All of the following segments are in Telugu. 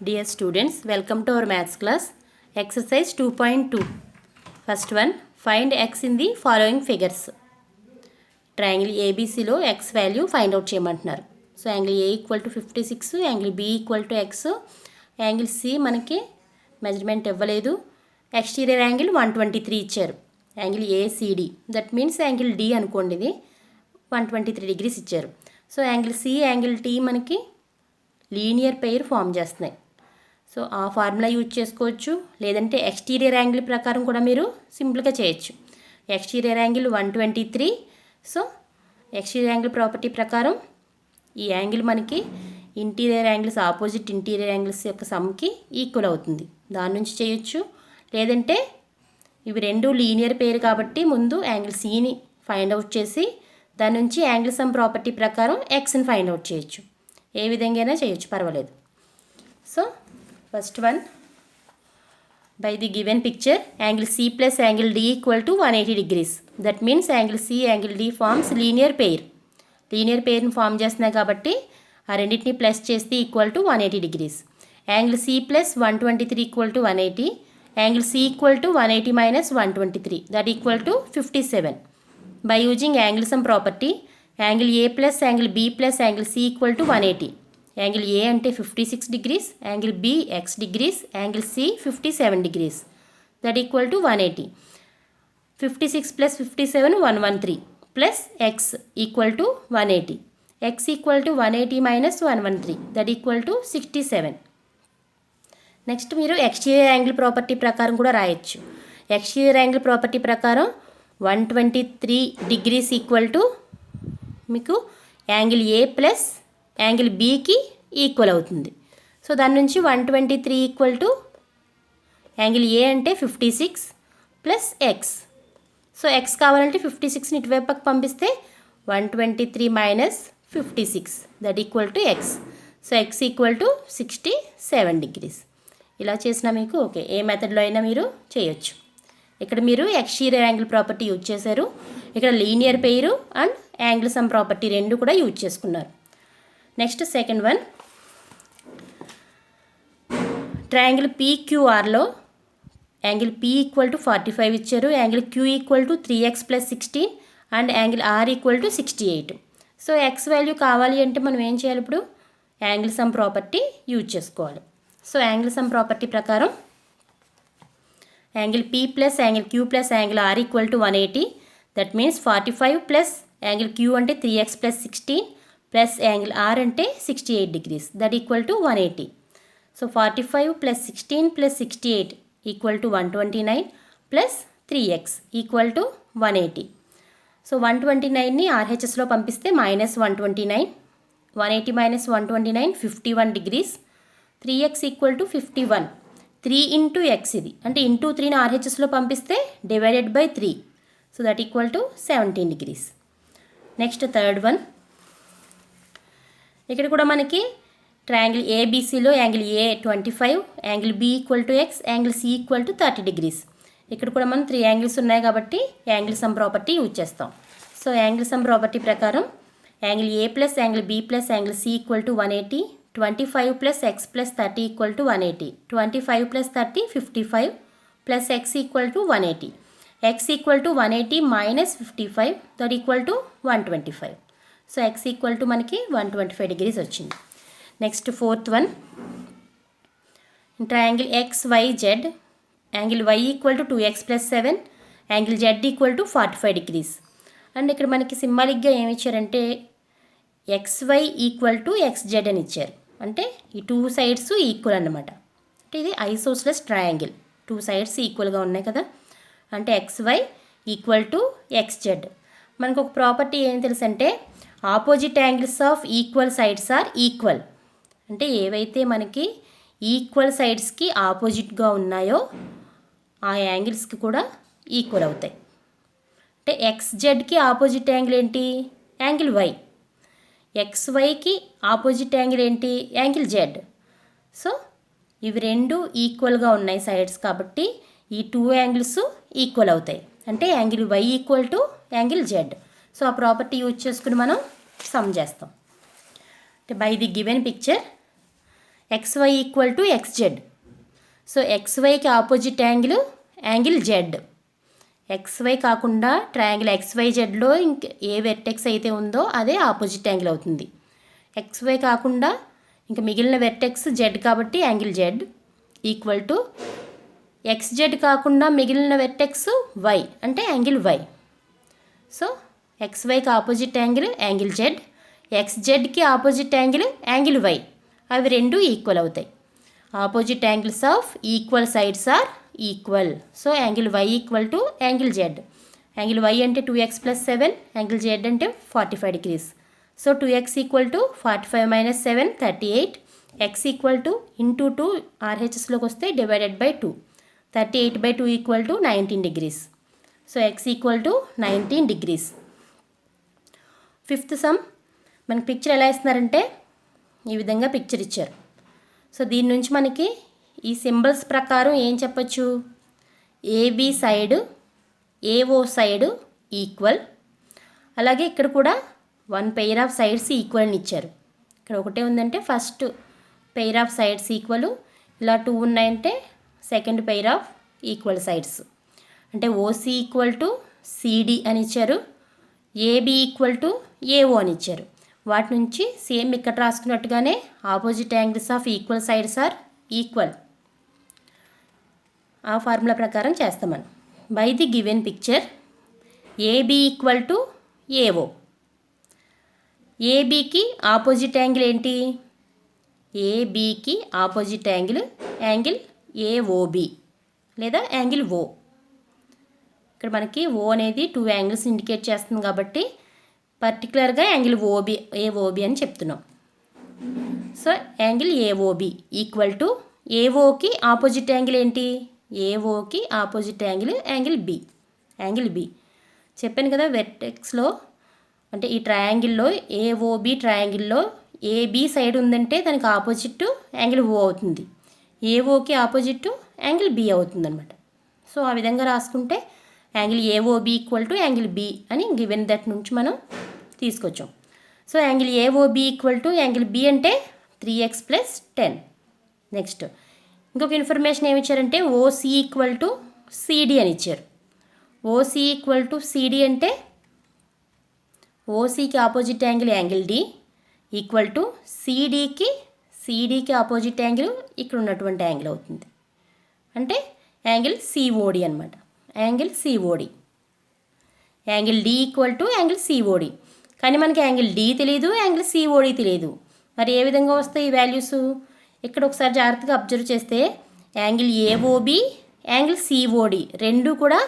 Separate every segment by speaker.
Speaker 1: Dear students, welcome to our maths class. Exercise 2.2. First one, find x in the following figures. Triangle ABC లో x value find out చేయమంటున్నారు. So angle A equal to 56, angle B equal to x, angle C మనకి మెజర్మెంట్ ఇవ్వలేదు. ఎక్స్టీరియర్ యాంగిల్ 123 ఇచ్చారు. Angle ACD, that means angle D అనుకోండి, ఇది 123 డిగ్రీస్ ఇచ్చారు. So angle C, angle T మనకి లీనియర్ పెయిర్ ఫామ్ చేస్తున్నాయి. సో ఆ ఫార్ములా యూజ్ చేసుకోవచ్చు, లేదంటే ఎక్స్టీరియర్ యాంగిల్ ప్రకారం కూడా మీరు సింపుల్గా చేయొచ్చు. Exterior angle 123. So exterior angle property ప్రకారం ఈ యాంగిల్ మనకి interior angles, opposite interior angles యొక్క సమ్కి ఈక్వల్ అవుతుంది. దాని నుంచి చేయొచ్చు, లేదంటే ఇవి రెండు లీనియర్ పెయిర్ కాబట్టి ముందు యాంగిల్ సిని ఫైండ్ అవుట్ చేసి దాని నుంచి యాంగిల్ సమ్ ప్రాపర్టీ ప్రకారం ఎక్స్ని ఫైండ్ అవుట్ చేయొచ్చు. ఏ విధంగా అయినా చేయొచ్చు, పర్వాలేదు. So first one, by the given picture, angle C plus angle D equal to 180 degrees. That means angle C, angle D forms linear pair. Linear pair ని ఫామ్ చేస్తున్నాయి కాబట్టి ఆ రెండింటిని ప్లస్ చేస్తే equal to 180 degrees. Angle C plus 123 equal to 180. Angle C equal to 180 minus 123, that equal to 57. By using angle sum property, angle A plus angle B plus angle C equal to 180. Angle A అంటే 56 degrees, angle B X degrees, angle C 57 degrees, that equal to 180. 56 plus 57 113 plus X equal to 180. X equal to 180 minus 113, that equal to 67. Next మీరు ఎక్స్టీరియర్ యాంగిల్ ప్రాపర్టీ ప్రకారం కూడా రాయొచ్చు. ఎక్స్టీరియర్ యాంగిల్ ప్రాపర్టీ ప్రకారం 123 డిగ్రీస్ ఈక్వల్ టు మీకు యాంగిల్ ఏ ప్లస్ యాంగిల్ బీకి ఈక్వల్ అవుతుంది. సో దాని నుంచి 123 ఈక్వల్ టు యాంగిల్ ఏ అంటే 56 ప్లస్ ఎక్స్. సో ఎక్స్ కావాలంటే 56ని ఇటువైపుకి పంపిస్తే 123 minus 56, that equal to X. So x equal to 67 degrees. ఇలా చేసినా మీకు ఓకే, ఏ మెథడ్లో అయినా మీరు చేయొచ్చు. ఇక్కడ మీరు ఎక్స్టీరియర్ యాంగిల్ ప్రాపర్టీ యూజ్ చేశారు, ఇక్కడ linear pair and angle sum property రెండు కూడా యూజ్ చేసుకున్నారు. నెక్స్ట్ సెకండ్ వన్, ట్రయాంగిల్ PQRలో యాంగిల్ P ఈక్వల్ టు 45 ఇచ్చారు, angle Q equal to 3x plus 16 and angle R equal to 68. So X value కావాలి అంటే మనం ఏం చేయాలి, ఇప్పుడు యాంగిల్ సమ్ ప్రాపర్టీ యూజ్ చేసుకోవాలి. సో యాంగిల్ సమ్ ప్రాపర్టీ ప్రకారం angle P plus angle Q plus angle R equal to 180. That means 45 plus angle Q అంటే 3x plus 16 plus angle R అంటే 68 degrees, that equal to 180. So 45 plus 16 plus 68 equal to 129 plus 3x equal to 180. So 129ని RHSలో పంపిస్తే minus 129, 180 minus 129 51 degrees, 3x equal to 51. 3 into X, ఇది అంటే ఇంటూ 3ని RHSలో పంపిస్తే divided by 3, so that equal to 17 degrees. Next third one, ఇక్కడ కూడా మనకి ట్రయాంగిల్ ఏబీసీలో angle A 25, angle B equal to x, angle C equal to 30 degrees. ఇక్కడ కూడా మనం 3 యాంగిల్స్ ఉన్నాయి కాబట్టి యాంగిల్ సమ్ ప్రాపర్టీ యూజ్ చేస్తాం. సో యాంగిల్ సమ్ ప్రాపర్టీ ప్రకారం angle A plus angle B plus angle C equal to 180, 25 plus x plus 30 equal to 180, 25 plus 30 55 plus X equal to 180. X equal to 180 minus 55, that equal to 125. So x equal to మనకి 125 డిగ్రీస్ వచ్చింది. Next fourth one, triangle XYZ, angle Y equal to 2x plus 7, angle Z equal to 45 degrees. And ఇక్కడ మనకి సింబాలిక్గా ఏమి ఇచ్చారంటే XY ఈక్వల్ టు XZ అని ఇచ్చారు. అంటే ఈ 2 సైడ్స్ ఈక్వల్ అన్నమాట. అంటే ఇది ఐసోస్లెస్ ట్రయాంగిల్, 2 సైడ్స్ ఈక్వల్గా ఉన్నాయి కదా, అంటే XY ఈక్వల్ టు XZ. మనకు ఒక ప్రాపర్టీ ఏం తెలుసు అంటే opposite angles of equal sides are equal. అంటే ఏవైతే మనకి ఈక్వల్ సైడ్స్కి ఆపోజిట్గా ఉన్నాయో ఆ యాంగిల్స్కి కూడా ఈక్వల్ అవుతాయి. అంటే XZకి ఆపోజిట్ యాంగిల్ ఏంటి, యాంగిల్ Y. XYకి ఆపోజిట్ యాంగిల్ ఏంటి, యాంగిల్ Z. సో ఇవి రెండు ఈక్వల్గా ఉన్నాయి సైడ్స్ కాబట్టి ఈ 2 యాంగిల్స్ ఈక్వల్ అవుతాయి. అంటే angle Y equal to angle Z. So ఆ ప్రాపర్టీ యూజ్ చేసుకుని మనం సమ్ చేస్తాం. By the given picture XY equal to XZ. So XYకి ఆపోజిట్ యాంగిల్ Z. XY కాకుండా ట్రయాంగిల్ XYZలో ఇంక ఏ వెర్టెక్స్ అయితే ఉందో అదే ఆపోజిట్ యాంగిల్ అవుతుంది. XY కాకుండా ఇంకా మిగిలిన వెర్టెక్స్ Z కాబట్టి angle Z equal to XZ కాకుండా మిగిలిన వెర్టెక్స్ Y అంటే యాంగిల్ Y. సో XYకి ఆపోజిట్ యాంగిల్ Z, XZకి ఆపోజిట్ యాంగిల్ Y. అవి రెండు ఈక్వల్ అవుతాయి. Opposite angles of equal sides are equal. So angle Y equal to angle Z. Angle Y అంటే 2x + 7, యాంగిల్ Z అంటే 45 degrees. So 2x equal to 45 - 7 38. x equal to into 2 RHSలోకి వస్తే divided by 2. 38/2 equal to 19 degrees. So x equal to 19 degrees. Fifth sum మనకి పిక్చర్ ఎలా ఇస్తున్నారంటే ఈ విధంగా పిక్చర్ ఇచ్చారు. సో దీని నుంచి మనకి ఈ సింబల్స్ ప్రకారం ఏం చెప్పచ్చు, AB side AO side equal, అలాగే ఇక్కడ కూడా 1 పెయిర్ ఆఫ్ సైడ్స్ ఈక్వల్ అని ఇచ్చారు. ఇక్కడ ఒకటే ఉందంటే first pair of sides equal, ఇలా 2 ఉన్నాయంటే second pair of equal sides. అంటే OC ఈక్వల్ టు CD అని ఇచ్చారు, AB ఈక్వల్ టు AO అని ఇచ్చారు. వాటి నుంచి సేమ్ ఇక్కడ రాసుకున్నట్టుగానే opposite angles of equal sides are equal. ఆ ఫార్ములా ప్రకారం చేస్తాం మనం. By the given picture AB equal to AO. ABకి ఆపోజిట్ యాంగిల్ ఏంటి, ABకి ఆపోజిట్ యాంగిల్ AOB లేదా యాంగిల్ O. ఇక్కడ మనకి O అనేది 2 యాంగిల్స్ ఇండికేట్ చేస్తుంది కాబట్టి పర్టికులర్గా యాంగిల్ AOB అని చెప్తున్నాం. So angle AOB equal to AOకి ఆపోజిట్ యాంగిల్ ఏంటి, AOకి ఆపోజిట్ యాంగిల్ B. చెప్పాను కదా వెర్టెక్స్లో అంటే ఈ ట్రయాంగిల్లో AOB ట్రయాంగిల్లో AB సైడ్ ఉందంటే దానికి ఆపోజిట్ యాంగిల్ O అవుతుంది, AOకి ఆపోజిట్ యాంగిల్ B అవుతుంది అనమాట. సో ఆ విధంగా రాసుకుంటే angle AOB equal to angle B అని గివెన్ దట్ నుంచి మనం తీసుకొచ్చాం. So angle AOB equal to angle B అంటే 3x + 10. నెక్స్ట్ ఇంకొక ఇన్ఫర్మేషన్ ఏమి ఇచ్చారంటే OC ఈక్వల్ టు CD అని ఇచ్చారు. OC ఈక్వల్ టు CD అంటే OCకి opposite angle D equal to CDకి ఆపోజిట్ యాంగిల్ ఇక్కడ ఉన్నటువంటి యాంగిల్ అవుతుంది. అంటే యాంగిల్ COD అనమాట. Angle COD, angle D equal to angle COD. కానీ మనకి యాంగిల్ D తెలియదు, యాంగిల్ COD తెలియదు. మరి ఏ విధంగా వస్తాయి ఈ వాల్యూస్? ఇక్కడ ఒకసారి జాగ్రత్తగా అబ్జర్వ్ చేస్తే యాంగిల్ AOB, యాంగిల్ COD రెండు కూడా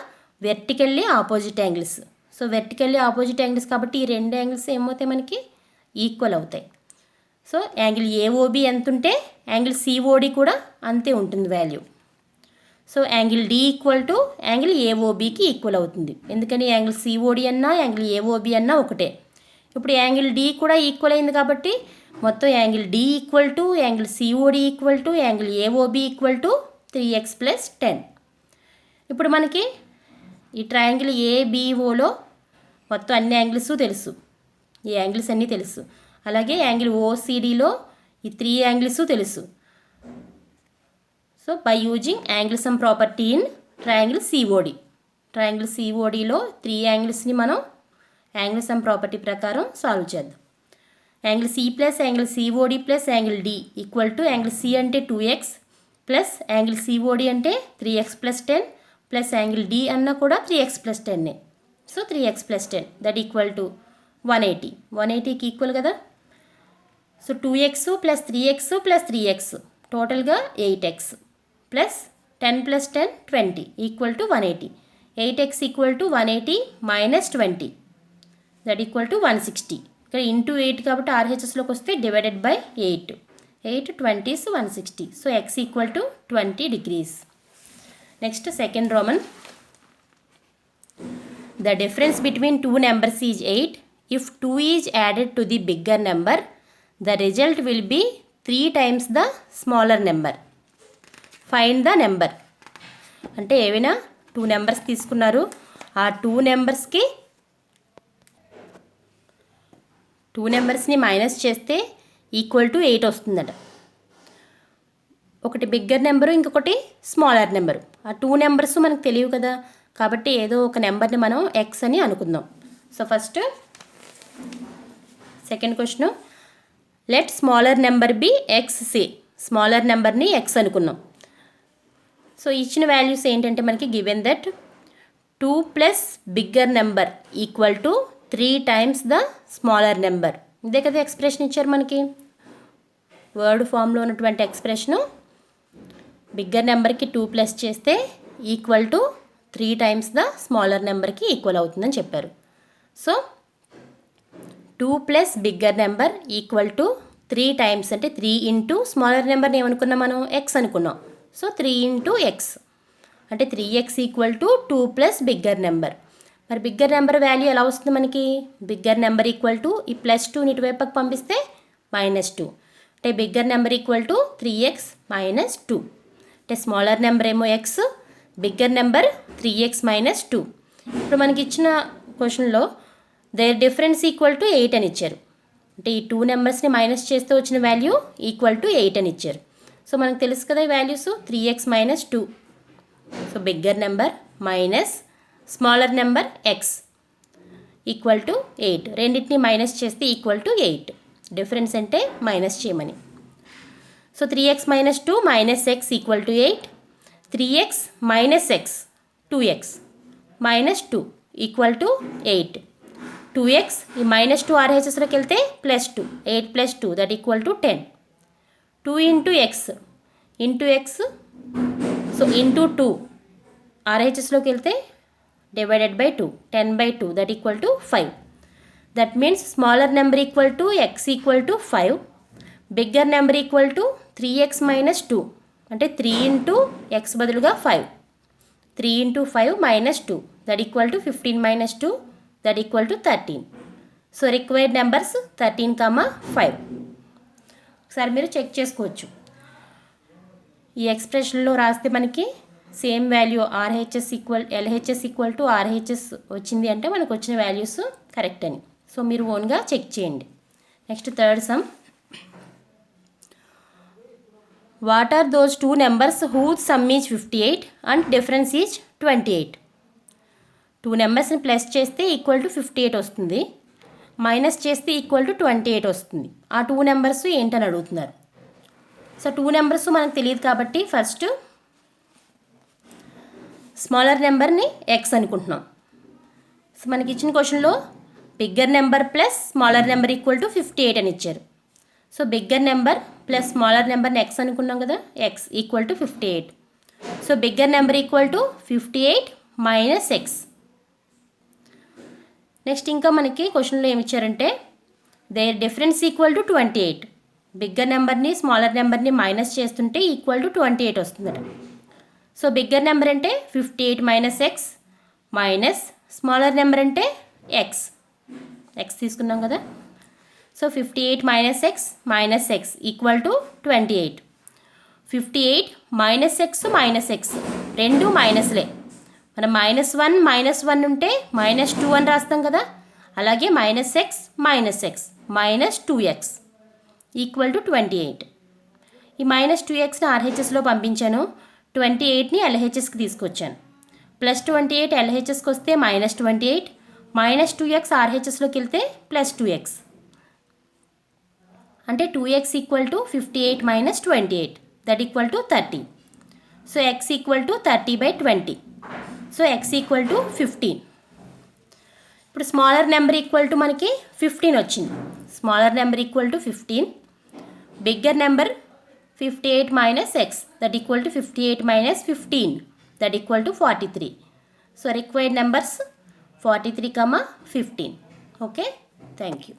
Speaker 1: vertically opposite angles. So vertically opposite angles కాబట్టి ఈ రెండు యాంగిల్స్ ఏమవుతాయి మనకి ఈక్వల్ అవుతాయి. సో యాంగిల్ AOB ఎంత ఉంటే యాంగిల్ COD కూడా అంతే ఉంటుంది value. So angle D equal to angle AOBకి ఈక్వల్ అవుతుంది. ఎందుకని యాంగిల్ COD అన్నా యాంగిల్ AOB అన్నా ఒకటే. ఇప్పుడు యాంగిల్ D కూడా ఈక్వల్ అయింది కాబట్టి మొత్తం angle D equal to angle COD equal to angle AOB equal to 3x + 10. ఇప్పుడు మనకి ఈ ట్రయాంగిల్ ABOలో మొత్తం అన్ని యాంగిల్స్ తెలుసు, ఈ యాంగిల్స్ అన్నీ తెలుసు. అలాగే యాంగిల్ OCDలో ఈ 3 యాంగిల్స్ తెలుసు. So by using angle sum property in triangle CODలో 3 యాంగిల్స్ని మనం యాంగిల్ సమ్ ప్రాపర్టీ ప్రకారం సాల్వ్ చేద్దాం. Angle C plus angle COD plus angle D equal to angle C అంటే 2x ప్లస్ యాంగిల్ COD అంటే 3x + 10 ప్లస్ యాంగిల్ D అన్న కూడా 3x + 10. So 3x + 10 that equal to 180కి ఈక్వల్ కదా. సో 2x + 3x + 3x టోటల్గా 8x plus 10 + 10 20 equal to 180. 8x equal to 180 - 20 that equal to 160. ఇక్కడ ఇంటూ 8 కాబట్టి RHSలోకి వస్తే divided by 8. 8 20s 160. So x equal to 20 degrees. Next second Roman. The difference between two numbers is 8. If 2 is added to the bigger number, the result will be 3 times the smaller number. Find the number. అంటే ఏవైనా 2 నెంబర్స్ తీసుకున్నారు, ఆ 2 నెంబర్స్ని మైనస్ చేస్తే ఈక్వల్ టు 8 వస్తుందట. ఒకటి బిగ్గర్ నెంబరు, ఇంకొకటి స్మాలర్ నెంబరు. ఆ 2 నెంబర్స్ మనకు తెలియవు కదా, కాబట్టి ఏదో ఒక నెంబర్ని మనం ఎక్స్ అని అనుకుందాం. So first second question, let smaller number be x సి. స్మాలర్ నెంబర్ని ఎక్స్ అనుకున్నాం. సో ఇచ్చిన వాల్యూస్ ఏంటంటే మనకి given that 2 plus bigger number equal to 3 times the smaller number. ఇదే కదా ఎక్స్ప్రెషన్ ఇచ్చారు మనకి, వర్డ్ ఫామ్లో ఉన్నటువంటి ఎక్స్ప్రెషను. బిగ్గర్ నెంబర్కి 2 ప్లస్ చేస్తే equal to 3 times the smaller నెంబర్కి ఈక్వల్ అవుతుందని చెప్పారు. So 2 plus bigger number equal to 3 times అంటే 3 ఇంటూ స్మాలర్ నెంబర్ని ఏమనుకున్నాం మనం, ఎక్స్ అనుకున్నాం. సో 3 ఇంటూ ఎక్స్ అంటే 3x equal to 2 plus bigger number. మరి బిగ్గర్ నెంబర్ వాల్యూ ఎలా వస్తుంది మనకి, బిగ్గర్ నెంబర్ ఈక్వల్ టు ఈ +2 ఇటువైపుకి పంపిస్తే -2 అంటే bigger number equal to 3x - 2 అంటే స్మాలర్ నెంబర్ ఏమో x, బిగ్గర్ నెంబర్ 3x - 2. ఇప్పుడు మనకి ఇచ్చిన క్వశ్చన్లో దేర్ డిఫరెన్స్ ఈక్వల్ టు 8 అని ఇచ్చారు. అంటే ఈ 2 నెంబర్స్ని మైనస్ చేస్తే వచ్చిన వాల్యూ ఈక్వల్ టు 8 అని ఇచ్చారు. సో మనకు తెలుసు కదా ఈ values, 3x - 2. So bigger number minus smaller number x equal to 8. రెండింటిని మైనస్ చేస్తే ఈక్వల్ టు 8. డిఫరెన్స్ అంటే మైనస్ చేయమని. So 3x - 2 - x equal to 8. 3x - x 2x -2 equal to 8. 2x ఈ -2 RHSలోకి వెళ్తే +2, 8 + 2 that equal to 10. 2 into x so into 2 RHSలోకి వెళ్తే divided by 2, 10/2 that equal to 5. That means smaller number equal to x equal to 5, bigger number equal to 3x - 2 అంటే 3 ఇంటూ x బదులుగా 5. 3 into 5 -2 that equal to 15 - 2 that equal to 13. So required numbers 13, 5. ఒకసారి మీరు చెక్ చేసుకోవచ్చు. ఈ ఎక్స్ప్రెషన్లో రాస్తే మనకి same value LHS equal to RHS వచ్చింది అంటే మనకు వచ్చిన వాల్యూస్ కరెక్ట్ అని. సో మీరు ఓన్గా చెక్ చేయండి. Next third sum, what are those 2 numbers whose sum is 58 and difference is 28. 2 నెంబర్స్ని ప్లస్ చేస్తే ఈక్వల్ టు 58 వస్తుంది, మైనస్ చేస్తే ఈక్వల్ టు 28 వస్తుంది. ఆ 2 నెంబర్స్ ఏంటని అడుగుతున్నారు. సో 2 నెంబర్స్ మనకు తెలియదు కాబట్టి ఫస్ట్ స్మాలర్ నెంబర్ని ఎక్స్ అనుకుంటున్నాం. సో మనకి ఇచ్చిన క్వశ్చన్లో bigger number plus smaller number equal to 58 అని ఇచ్చారు. So bigger number plus smaller నెంబర్ని ఎక్స్ అనుకున్నాం కదా, x equal to 58. So bigger number equal to 58 - x. Next ఇంకా మనకి క్వశ్చన్లో ఏమి ఇచ్చారంటే their difference equal to 28. Bigger నెంబర్ని స్మాలర్ నెంబర్ని మైనస్ చేస్తుంటే ఈక్వల్ టు 28 వస్తుందట. సో బిగ్గర్ నెంబర్ అంటే 58 - x మైనస్ స్మాలర్ నెంబర్ అంటే x తీసుకున్నాం కదా. So 58 - x equal to 28. 58 - x రెండు మైనస్లే. మనం -1 ఉంటే -2 అని రాస్తాం కదా, అలాగే -x -2x ఈక్వల్ టు 28. ఈ -2xని RHSలో పంపించాను, 28ని LHSకి తీసుకొచ్చాను. +28 LHSకి వస్తే -28, -2x RHSలోకి వెళ్తే +2x అంటే 2x equal to 58 - 28 that equal to 30. So x equal to 30/20. So x equal to 15. ఇప్పుడు స్మాలర్ నెంబర్ ఈక్వల్ టు మనకి 15 వచ్చింది. Smaller number equal to 15, bigger number 58 - x that equal to 58 - 15 that equal to 43. So required numbers 43, 15. Okay, thank you.